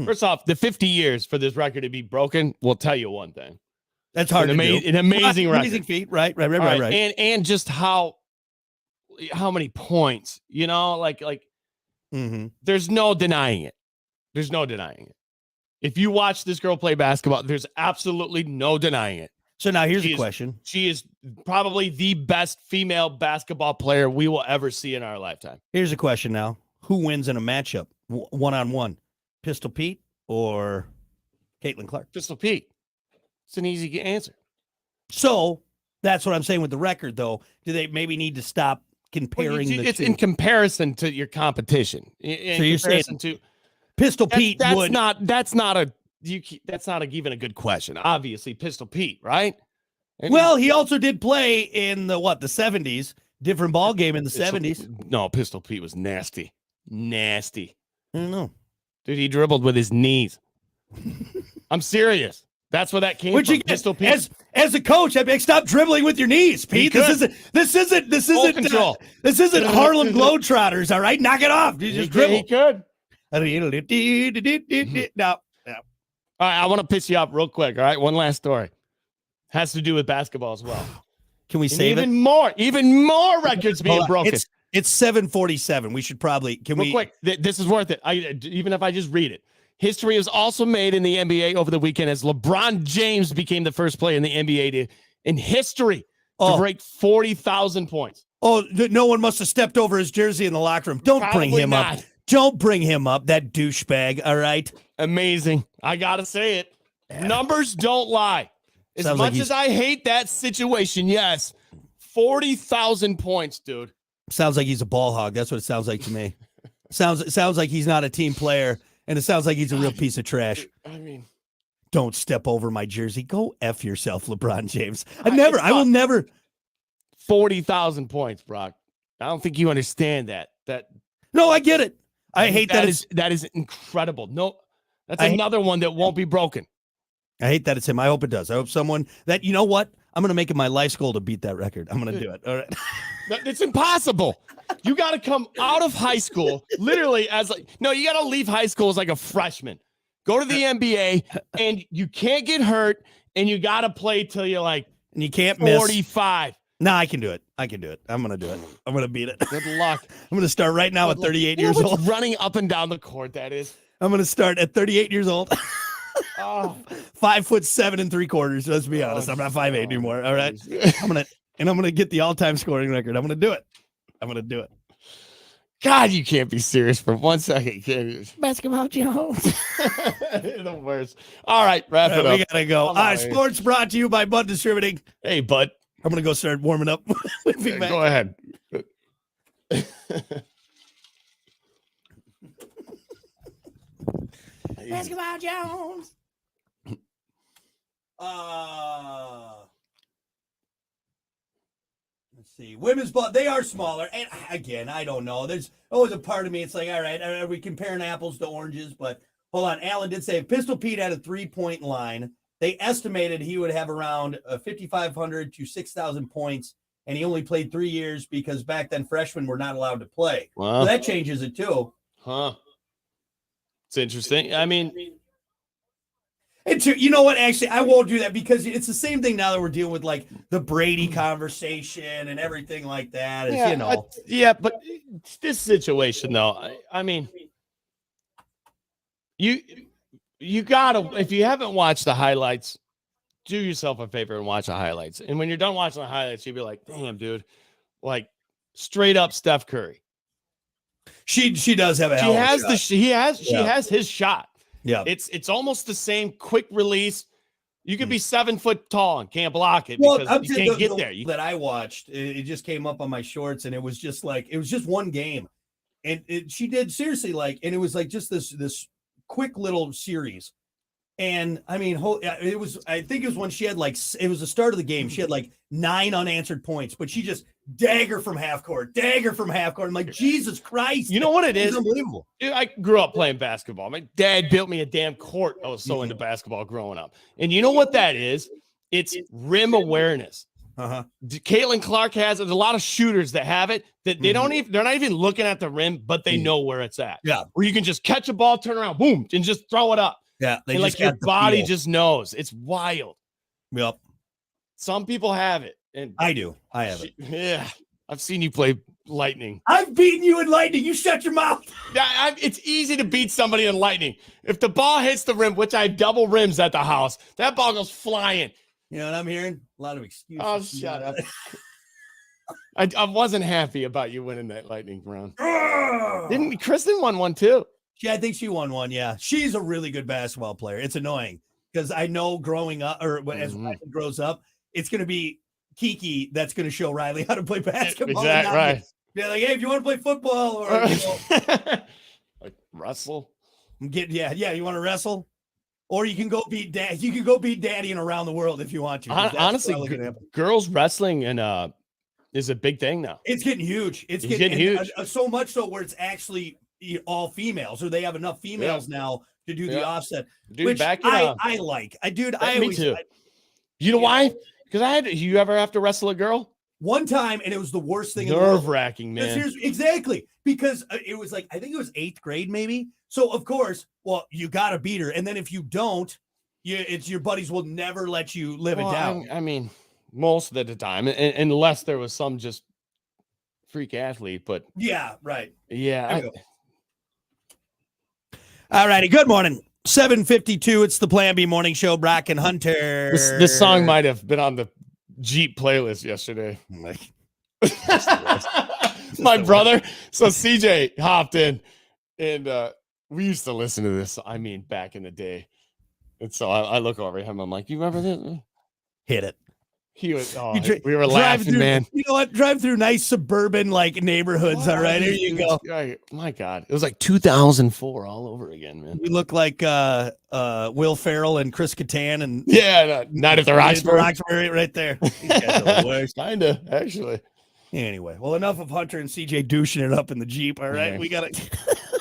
First off, the 50 years for this record to be broken will tell you one thing. that's hard An, to do. an amazing record. Amazing feat, right? All Right. And just how many points, like Mm-hmm. there's no denying it. There's no denying it. If you watch this girl play basketball, there's absolutely no denying it. So now here's She a is- question. She is probably the best female basketball player we will ever see in our lifetime. Here's a question now. Who wins in a matchup? One-on-one? Pistol Pete or Caitlin Clark? Pistol Pete. It's an easy answer. So that's what I'm saying with the record, though. Do they maybe need to stop comparing the it's two? in comparison to your competition. In So you're saying comparison to Pistol Pete that's would that's not even a good question. Obviously, Pistol Pete, right? And Well, he also did play in the 70s. Different ball game in the Pistol- 70s. No, Pistol Pete was nasty. Nasty. I don't know. Dude, he dribbled with his knees. I'm serious. That's where that came Would from. you Pistol Pete. as a coach, I'd be like, stop dribbling with your knees, Pete. This could. isn't control. this isn't Harlem Globetrotters, all right? Knock it off. You He just could- he dribble. could. No. All right, I want to piss you off real quick. All right, one last story. Has to do with basketball as well. Can we And save even more records being Hold on. broken. It's 7:47. We should probably Real quick, this is worth it. Even if I just read it. History was also made in the NBA over the weekend as LeBron James became the first player in the NBA in history to break 40,000 points. No one must have stepped over his jersey in the locker room. Don't bring Probably him up. not. Don't bring him up, that douchebag, all right? Amazing. I got to say it. Numbers don't lie. As Sounds like much as I hate that situation, yes, 40,000 points, dude. Sounds like he's a ball hog. That's what it sounds like to me. Sounds like he's not a team player, and it sounds like he's a real piece of trash. I mean, Don't step over my jersey. Go F yourself, LeBron James. It's I will not- never. 40,000 points, Brock. I don't think you understand that. No, I get it. I hate that that is incredible. No, that's I hate- another one that won't be broken. I hate that it's him. I hope it does. I hope someone that, you know what? I'm going to make it my life's goal to beat that record. I'm going to do it. All right. It's impossible. You got to come out of high school literally you got to leave high school as like a freshman. Go to the NBA and you can't get hurt and you got to play till you're like And you can't miss. 45. No, I can do it. I can do it. I'm going to do it. I'm going to beat it. Good luck. I'm going to start right now at 38 You know years how much old. running up and down the court that is. I'm going to start at 38 years old. Oh, 5'7" 3/4. Let's be honest. I'm not 5'8" anymore. All right. I'm gonna get the all-time scoring record. I'm gonna do it. God, you can't be serious for 1 second, can you? Basketball Jones. You're the worst. All right, wrap it We up. gotta go. All I'm right, outta here. sports brought to you by Bud Distributing. Hey, bud. I'm gonna go start warming up. We'll be back. Go ahead. Basketball Jones. Let's see. Women's ball, they are smaller. And again, I don't know. There's always a part of me. It's like, all right, are we comparing apples to oranges? But hold on. Alan did say if Pistol Pete had a 3-point line, they estimated he would have around 5,500 to 6,000 points. And he only played 3 years because back then freshmen were not allowed to play. Wow. So that changes it too. Huh. It's interesting. I mean, And you know what? Actually, I won't do that because it's the same thing now that we're dealing with like the Brady conversation and everything like that. It's, you know, but this situation though, I mean, you gotta, if you haven't watched the highlights, do yourself a favor and watch the highlights. And when you're done watching the highlights, you'll be like, damn, dude, like straight up Steph Curry. she does have a hell of a shot. She has his shot. Yeah. It's almost the same quick release. You could be 7 foot tall and can't block it Well, because you can't get there. That I watched, it just came up on my shorts, and it was just one game, and she did seriously and it was like just this quick little series, and I mean, I think it was when she had it was the start of the game. She had 9 unanswered points, but she just dagger from half court. I'm like, Jesus Christ! You know what it It's is? unbelievable. I grew up playing basketball. My dad built me a damn court. I was so into basketball growing up. And you know what that is? It's rim awareness. Uh-huh. Caitlin Clark has it. There's a lot of shooters that have it that they're not even looking at the rim, but they know where it's at. Yeah. Where you can just catch a ball, turn around, boom, and just throw it up. Yeah, they And just your got the body feel. just knows. It's wild. Yep, Some people have it. And I do. I have it. yeah. I've seen you play lightning. I've beaten you in lightning. You shut your mouth. Yeah, it's easy to beat somebody in lightning. If the ball hits the rim, which I have double rims at the house, that ball goes flying. You know what I'm hearing? A lot of excuses. Oh, shut up. I wasn't happy about you winning that lightning round. Didn't Kristen won one too? Yeah, I think she won one. Yeah, she's a really good basketball player. It's annoying because I know growing up, or as Riley grows up, it's going to be Kiki that's going to show Riley how to play basketball. Exactly right. Yeah, like, hey, if you want to play football or Like wrestle. you want to wrestle, or you can go beat dad. You can go beat daddy and around the world if you want to. That's Honestly, probably gonna happen. girls wrestling and is a big thing now. It's getting huge. It's getting huge. So much so where it's actually all females, or they have enough females now to do the offset. Dude, which back I like. Me too. You know why? Because you ever have to wrestle a girl? One time, and it was the worst thing in the world. Nerve-wracking, man. Exactly. Because it was I think it was 8th grade, maybe. So, of course, you got to beat her. And then if you don't, your buddies will never let you live it down. I mean, most of the time, unless there was some just freak athlete. But yeah, right. Yeah. All righty. Good morning. 7:52. It's the Plan B Morning Show. Brock and Hunter. This song might have been on the Jeep playlist yesterday. My brother. So CJ hopped in, and we used to listen to this. I mean, back in the day. And so I look over at him. I'm like, "You remember this?" Hit it. He was. Oh, You dri- we were drive laughing, through, man. You know what? Drive through nice suburban like neighborhoods. What All are right, here these you dudes go. doing? My God, it was like 2004 all over again, man. You look like Will Ferrell and Chris Kattan and Yeah, Night at the Roxbury. Roxbury right there. These guys are the worst. Kinda, actually. Anyway, well, enough of Hunter and CJ douching it up in the Jeep. All right, Yeah. we gotta.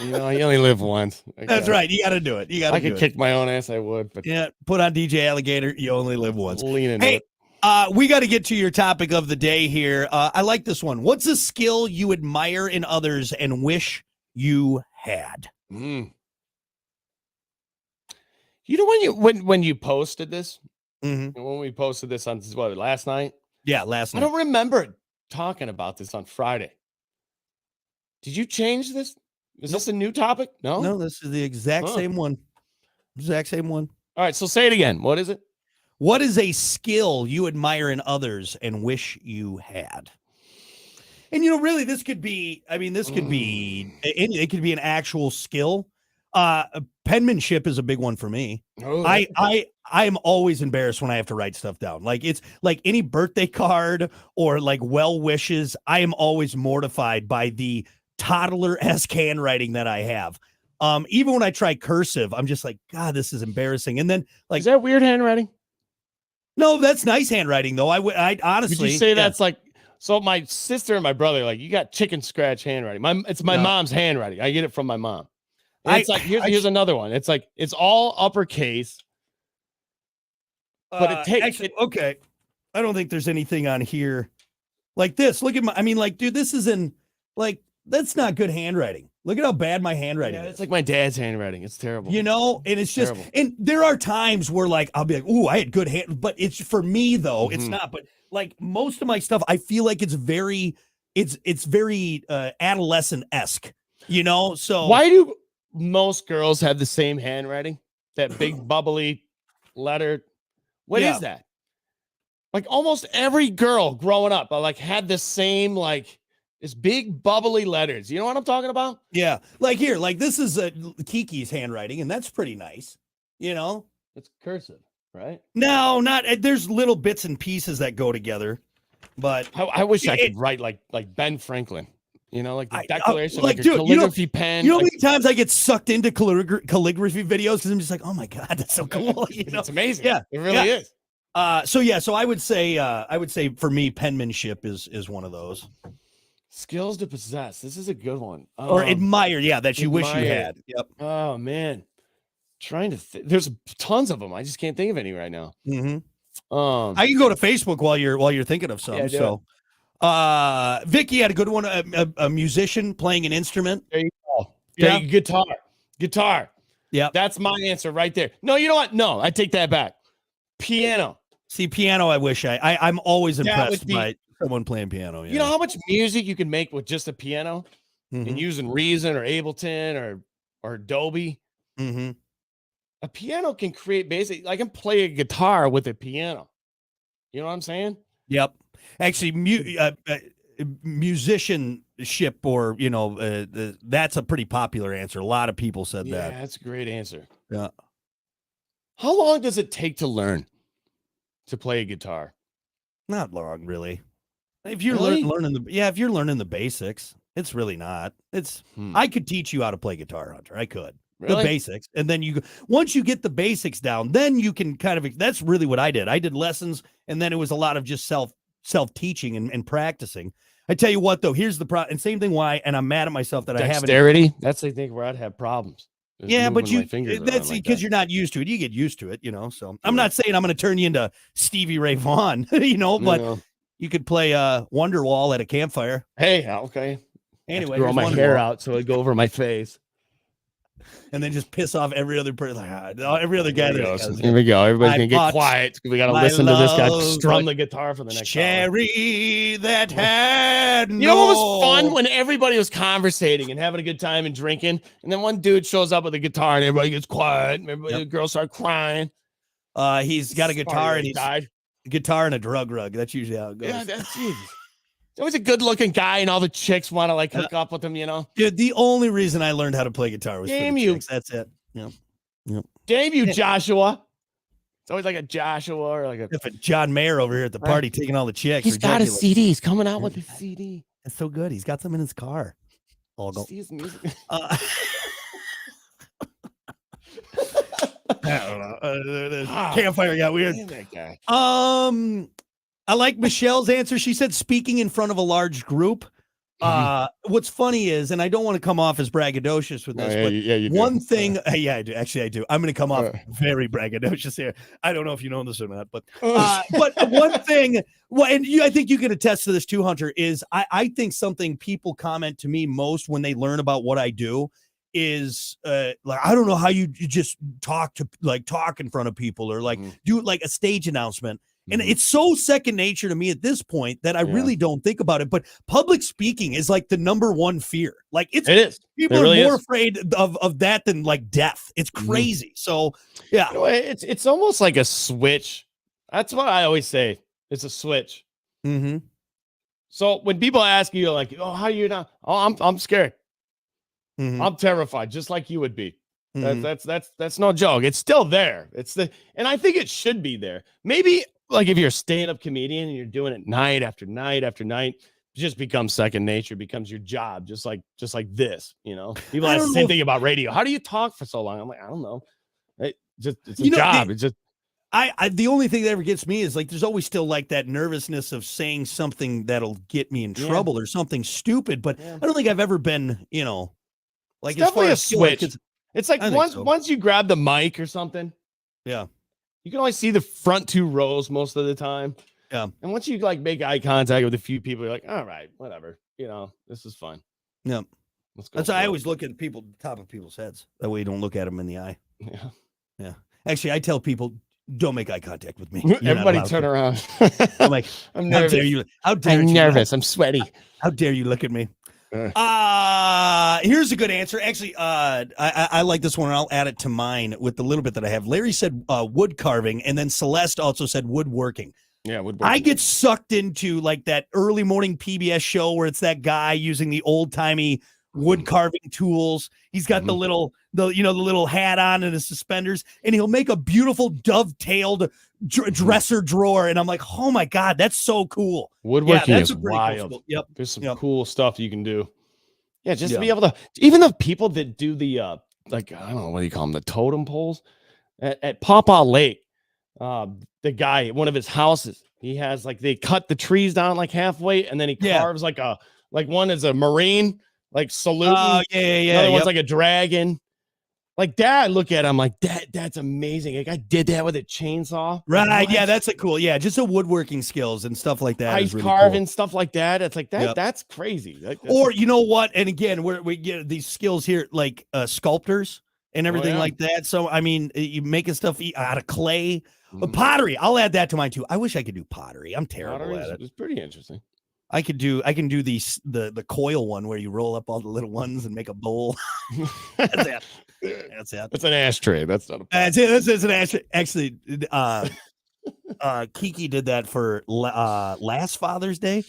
You know, you only live once. That's right. You gotta do it. You gotta. I do could it. kick my own ass. I would, but Yeah, put on DJ Alligator. You only live once. lean into Hey, it. we got to get to your topic of the day here. I like this one. What's a skill you admire in others and wish you had? Mm. You know when you posted this, Mm-hmm. when we posted this on what last night, Yeah, last I night. don't remember talking about this on Friday. Did you change this? Is this a new topic? No. No, this is the exact Huh. same one. Exact same one. All right, so say it again. What is it? What is a skill you admire in others and wish you had? And you know, really, this could be. I mean, this could be. It could be an actual skill. Penmanship is a big one for me. Oh, I am always embarrassed when I have to write stuff down. Like it's like any birthday card or like well wishes. I am always mortified by the toddler-esque handwriting that I have. Even when I try cursive, I'm just like, God, this is embarrassing. And then like, is that weird handwriting? no, that's nice handwriting though. I honestly Would you say yeah. that's like? So my sister and my brother, like, you got chicken scratch handwriting. It's my No. mom's handwriting. I get it from my mom. And it's like I- here's another one. It's like it's all uppercase. But it takes actually okay. I don't think there's anything on here like this. Look at my. I mean, like, dude, this isn't like that's not good handwriting. Look at how bad my handwriting is. It's like my dad's handwriting. It's terrible. You know, and it's just, Terrible. and there are times where like I'll be like, "Ooh, I had good hand," but it's for me though, it's Mhm. not. But like most of my stuff, I feel like it's very adolescent esque, you know. So Why do most girls have the same handwriting? That big bubbly letter. What is Yeah. that? Like almost every girl growing up, I like had the same like this big bubbly letters. You know what I'm talking about? Yeah, like here, like this is Kiki's handwriting, and that's pretty nice, you know. It's cursive, right? No, not there's little bits and pieces that go together, but I wish I It- could write like Ben Franklin. You know, like the I- Declaration, like, like, a dude, you know- calligraphy pen. you know how like, many times I get sucked into calligraphy videos because I'm just like, oh my god, that's so cool. You know? it's amazing. Yeah, it really is. So I would say for me, penmanship is one of those, Skills to possess. This is a good one. or admire. Yeah, that you wish you admire. had. Yep. Oh man, trying to. There's tons of them. I just can't think of any right now. Mm-hmm. I I can go to Facebook while you're thinking of some. Yeah, do so, Vicky had a good one. A musician playing an instrument. there you go. Yeah. Guitar. Yep. That's my answer right there. No, you know what? No, I take that back. Piano. See, piano. I wish I'm always That impressed would be- by someone playing piano. Yeah. You know how much music you can make with just a piano Mhm. and using Reason or Ableton or Adobe. Mhm. A piano can create basically. I can play a guitar with a piano. You know what I'm saying? Yep. Actually, musicianship, or that's a pretty popular answer. A lot of people said Yeah, that. that's a great answer. Yeah. How long does it take to learn to play a guitar? Not long, really. If you're Really? if you're learning the basics, it's really not. It's Hmm. I could teach you how to play guitar, Hunter. I could. The Really? basics, and then once you get the basics down, then you can kind of. That's really what I did. I did lessons, and then it was a lot of just self teaching and practicing. I tell you what, though, here's the problem, and same thing. Why? And I'm mad at myself that I haven't. Dexterity. That's I think where I'd have problems. is Yeah, but moving my fingers that's around like because that. you're not used to it. You get used to it, So I'm Yeah. not saying I'm going to turn you into Stevie Ray Vaughan, but No. you could play Wonderwall at a campfire. Hey, okay. Anyway, grow here's my hair Wonderwall. out so it'd go over my face. And then just piss off every other person, every other guy. Here we that go. has Here we go. Everybody's My gonna get pots, quiet. We gotta my listen to this guy love, strum my the guitar for the next hour. cherry that had You know what was fun when everybody was conversating and having a good time and drinking, and then one dude shows up with a guitar and everybody gets quiet. And everybody, Yep. the girls start crying. He's got a guitar Sorry, and they he's died. guitar and a drug rug. That's usually how it goes. Yeah, that's Jesus. He's always a good-looking guy, and all the chicks want to like hook up with him. You know, Dude, the only reason I learned how to play guitar was for Damn the you. chicks. That's it. Yeah. damn you, Joshua. It's always like a Joshua or like a. If it John Mayer over here at the Right. party taking all the chicks. He's or got a Jackie, like, CD. He's coming out with a CD. it's so good. He's got some in his car. I'll go. See his music. I don't know. Campfire got weird. Damn that guy. I like Michelle's answer. She said speaking in front of a large group. What's funny is, and I don't want to come off as braggadocious with this, but you do. one thing, yeah, I do. Actually, I do. I'm going to come off very braggadocious here. I don't know if you know this or not, but one thing, well, and I think you can attest to this too, Hunter, is I think something people comment to me most when they learn about what I do is like, I don't know how you just talk in front of people or like do like a stage announcement. And it's so second nature to me at this point that I really don't think about it. But public speaking is like the number one fear. Like it is. People are more afraid of that than like death. It's crazy. So yeah, it's almost like a switch. That's what I always say. It's a switch. So when people ask you like, "Oh, how you not?" Oh, I'm scared. I'm terrified, just like you would be. That's no joke. It's still there. And I think it should be there. Maybe. Like if you're a stand-up comedian and you're doing it night after night after night, it just becomes second nature, becomes your job, just like this, you know. People ask the same thing about radio. How do you talk for so long? I'm like, I don't know. It's a job. It's just the only thing that ever gets me is like there's always still like that nervousness of saying something that'll get me in trouble or something stupid. But I don't think I've ever been, you know, like it's definitely a switch. It's like once you grab the mic or something. Yeah. You can only see the front two rows most of the time. Yeah. And once you like make eye contact with a few people, you're like, all right, whatever. You know, this is fun. Yeah. Let's go. That's why I always look at people, top of people's heads. That way you don't look at them in the eye. Yeah. Yeah. Actually, I tell people, don't make eye contact with me. Everybody turn around. I'm like, I'm nervous. I'm nervous. I'm sweaty. How dare you look at me? Here's a good answer. Actually, I like this one. I'll add it to mine with the little bit that I have. Larry said wood carving, and then Celeste also said woodworking. Yeah, woodworking. I get sucked into like that early morning PBS show where it's that guy using the old timey wood carving tools. He's got the little hat on and his suspenders, and he'll make a beautiful dovetailed dresser drawer. And I'm like, oh my God, that's so cool. Woodworking that's is a pretty wild. cool skill. Yep. There's some cool stuff you can do. Yeah, just to be able to, even the people that do the like, I don't know, what do you call them, the totem poles at Pawpaw Lake. The guy, one of his houses, he has like, they cut the trees down like halfway, and then he carves like one is a Marine, like saluting. Oh, yeah. Another one's like a dragon. Like that, I look at it, I'm like, that's amazing. Like I did that with a chainsaw. Right. Like, Yeah, that's a cool. Yeah, just the woodworking skills and stuff like that. Ice really carving, cool. stuff like that. It's like that. Yep. That's crazy. Like, Or you know what? And again, we get these skills here, like sculptors and everything like that. So I mean, you making stuff out of clay, pottery. I'll add that to mine too. I wish I could do pottery. I'm terrible at it. It's pretty interesting. I can do the coil one where you roll up all the little ones and make a bowl. That's it. That's it. It's an ashtray. That's not a. That's it. This is an ashtray. Actually, Kiki did that for last Father's Day.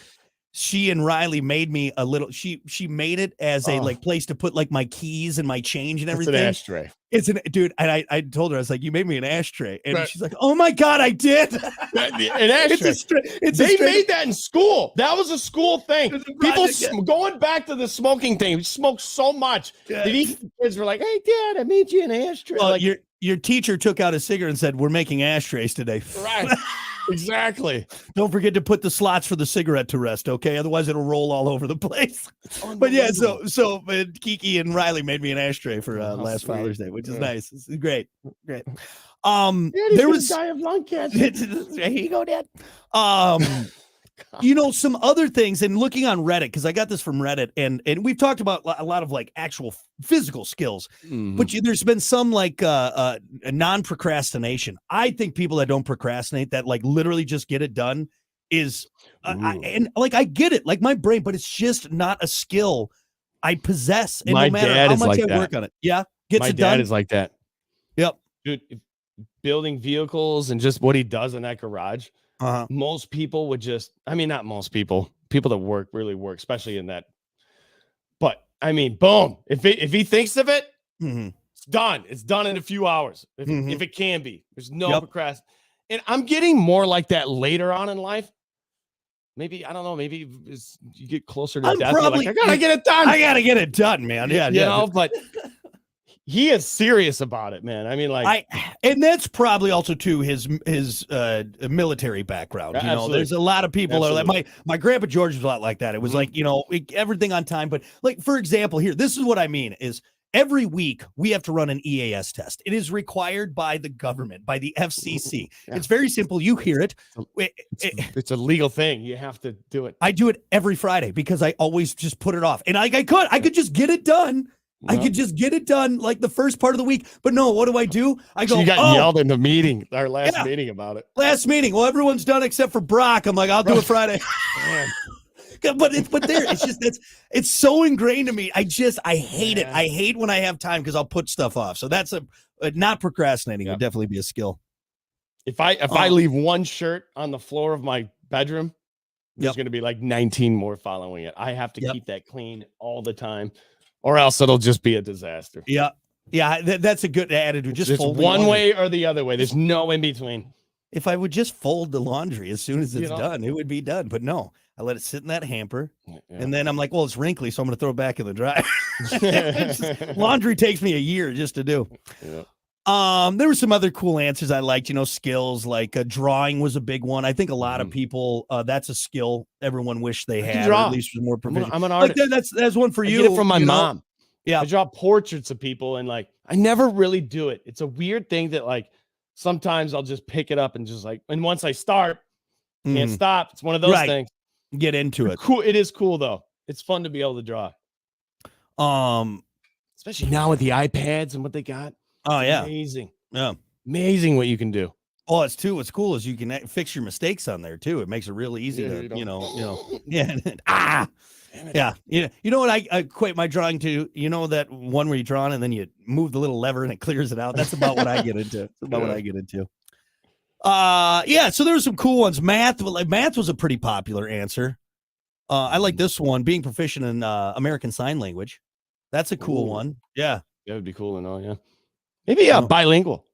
She and Riley made me a little. She made it as a like place to put like my keys and my change and everything. It's an ashtray. It's an dude. And I told her, I was like, you made me an ashtray, and she's like, oh my God, I did. An ashtray. They made that in school. That was a school thing. People going back to the smoking thing. We smoked so much. These kids were like, hey, Dad, I made you an ashtray. Well, like, your teacher took out a cigarette and said, we're making ashtrays today. Right. Exactly. Don't forget to put the slots for the cigarette to rest, okay? Otherwise, it'll roll all over the place. But yeah, so Kiki and Riley made me an ashtray for last Father's Day, which is nice. It's great. There was die of lung cancer. Here you go, Dad. You know, some other things, and looking on Reddit, because I got this from Reddit, and we've talked about a lot of like actual physical skills, but there's been some like a non-procrastination. I think people that don't procrastinate, that like literally just get it done, is and like I get it, like my brain, but it's just not a skill I possess. And my no matter dad how is much like I work on it, gets my it dad done. is like that. Yep, dude, building vehicles and just what he does in that garage. Most people would just, I mean, not most people that really work, especially in that. But I mean, boom, if he thinks of it, done. It's done in a few hours if, Mhm. if it can be. There's no Yep. procrastination. And I'm getting more like that later on in life. Maybe, I don't know, maybe as you get closer to I'm death, you're probably- like, I gotta get it done. I gotta get it done, man. Yeah, you yeah. know, but he is serious about it, man. I mean, like, And that's probably also too his military background. You know, Absolutely. there's a lot of people that are like my grandpa George was a lot like that. It was Mhm. like, you know, everything on time. But like, for example, here, this is what I mean is every week we have to run an EAS test. It is required by the government, by the FCC. Yeah. It's very simple. You hear it. it's a legal thing. You have to do it. I do it every Friday because I always just put it off. And I could just get it done. I Well, could just get it done like the first part of the week. But no, what do? I go, you got oh, yelled in the meeting, our last Yeah. meeting about it. last meeting. Well, everyone's done except for Brock. I'm like, I'll do it Friday. Man. but it's just it's so ingrained to me. I hate it. Yeah. I hate when I have time because I'll put stuff off. So that's a not procrastinating would definitely be a skill. If I leave one shirt on the floor of my bedroom, there's Yep. going to be like 19 more following it. I have to Yep. keep that clean all the time, or else it'll just be a disaster. Yeah. That's a good attitude. Just It's folding one laundry. way or the other way. There's no in between. If I would just fold the laundry as soon as it's You know? done, it would be done. But no, I let it sit in that hamper. Yeah. And then I'm like, well, it's wrinkly, so I'm going to throw it back in the dryer. Laundry takes me a year just to do. Yeah. There were some other cool answers I liked, you know, skills like drawing was a big one. I think a lot of people, that's a skill everyone wished they can had, or draw. at least was more proficient. I'm an Like artist. that's one for I you. get it from my you know? mom. Yeah. I draw portraits of people, and like I never really do it. It's a weird thing that like sometimes I'll just pick it up and just like, and once I start, can't Mhm. stop. It's one of those Right. things. Get into it. Cool. It is cool though. It's fun to be able to draw, especially now with the iPads and what they got. Oh yeah. Amazing. Yeah. Amazing what you can do. Oh, it's too. What's cool is you can fix your mistakes on there too. It makes it really easy Yeah, to, you don't- you know, yeah. Damn it. Yeah. You know what I quit my drawing to? You know that one where you draw and then you move the little lever and it clears it out? That's about what I get into. That's about what I get into. Yeah, so there were some cool ones. Math was a pretty popular answer. I like this one, being proficient in American Sign Language. That's a cool Ooh. one. Yeah. That would be cool to know. Yeah. Maybe Oh. bilingual.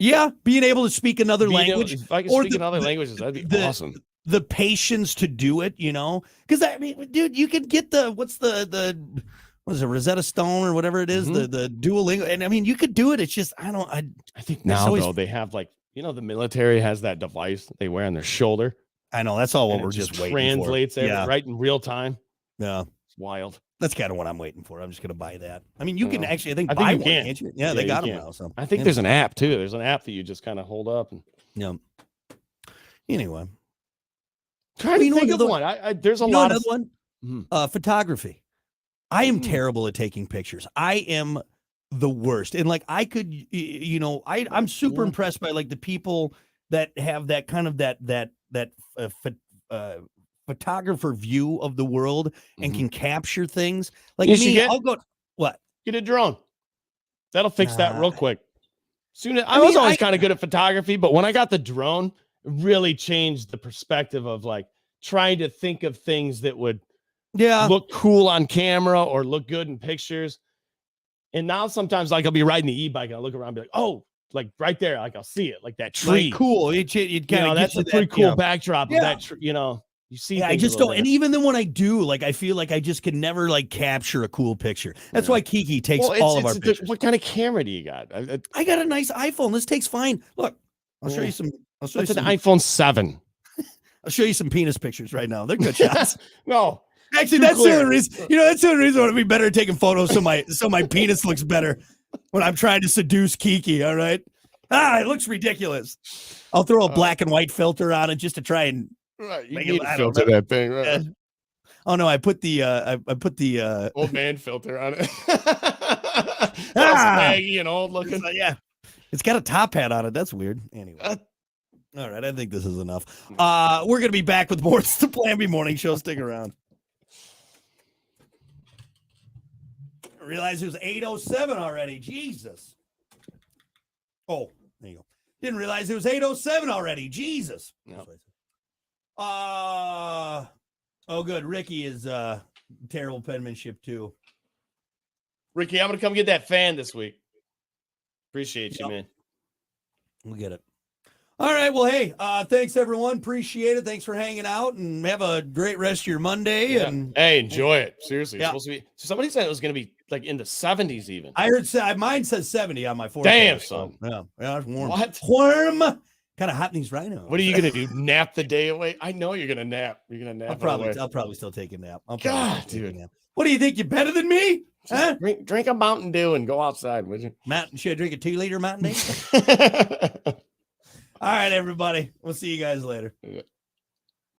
Yeah, being able to speak another Being able- language. If I could or speak the- in other the- languages, that'd be the- awesome. The patience to do it, you know, because I mean, dude, you could get what's the what is it, Rosetta Stone or whatever it is, Mhm. the Duolingo, and I mean, you could do it. It's just I I think It's now always- though they have like, you know, the military has that device they wear on their shoulder. know that's all what and it we're just waiting translates for. it Yeah, right in real time. yeah, It's wild. that's kind of what I'm waiting for. I'm just gonna buy that. I mean, you can Well, actually, I think I think buy you one, can. can't you? Yeah, they you got them can. now. So I think yeah. there's an app too. There's an app that you just kind of hold up and Yeah. Anyway, try to you know think of another one. I there's a you know lot another of one. Mhm. Photography. I am Mm. terrible at taking pictures. I am the worst. And like I could, you know, I'm super Yeah. impressed by like the people that have that kind of that photographer view of the world and Mhm. can capture things. Like You should me, get- I'll go. What? Get a drone. That'll fix that real Nah. quick. Soon as, I I was mean, always I- kind of good at photography, but when I got the drone, it really changed the perspective of like trying to think of things that would Yeah. look cool on camera or look good in pictures. And now sometimes like I'll be riding the e-bike and I'll look around and be like, oh, like right there, like I'll see it, like that tree. Like, cool. It You kind know, of that's a pretty cool backdrop Yeah. of that tree. You know, you see. Yeah, I things a just little don't. And better. even then when I do, like, I feel like I just can never like capture a cool picture. That's Yeah. why Kiki takes Well, all of our it's pictures. what kind of camera do you got? I got a nice iPhone. This takes fine. Look, I'll show Yeah. you some. I'll show you That's an some. iPhone 7. I'll show you some penis pictures right now. They're good shots. No, Actually, too that's the clear. only reason. You know, that's the only reason I want to be better at taking photos so my penis looks better when I'm trying to seduce Kiki. All right. It looks ridiculous. I'll throw a black and white filter on it just to try and. right. You Make it- need I to don't filter that thing. Right? Yeah. Oh no, I put the. I put the. Old man filter on it. Ah! Baggy and old looking. Yeah, it's got a top hat on it. That's weird. Anyway. All right, I think this is enough. We're gonna be back with more. It's the Plan B Morning Show. Stick around. I realized it was 8:07 already. Jesus. Oh, there you go. Didn't realize it was 8:07 already. Jesus. Yep. Oh, good. Ricky is terrible penmanship too. Ricky, I'm gonna come get that fan this week. Appreciate you, Yep. man. We'll get it. All right. Well, hey, thanks everyone. Appreciate it. Thanks for hanging out and have a great rest of your Monday. Yeah. And Hey, enjoy it. Seriously, it's Yeah. supposed to be. So somebody said it was going to be like in the 70s even. I heard mine says 70 on my forecast. Damn, so, son. Yeah, it's warm. What? Warm. Kind of hot in these rhinos. What are you going to do? Nap the day away? I know you're going to nap. You're going to nap. I'll probably still take a nap. God, dude. What do you think? You're better than me? Huh? Drink a Mountain Dew and go outside, would you? Should I drink a 2-liter Mountain Dew? All right, everybody. We'll see you guys later.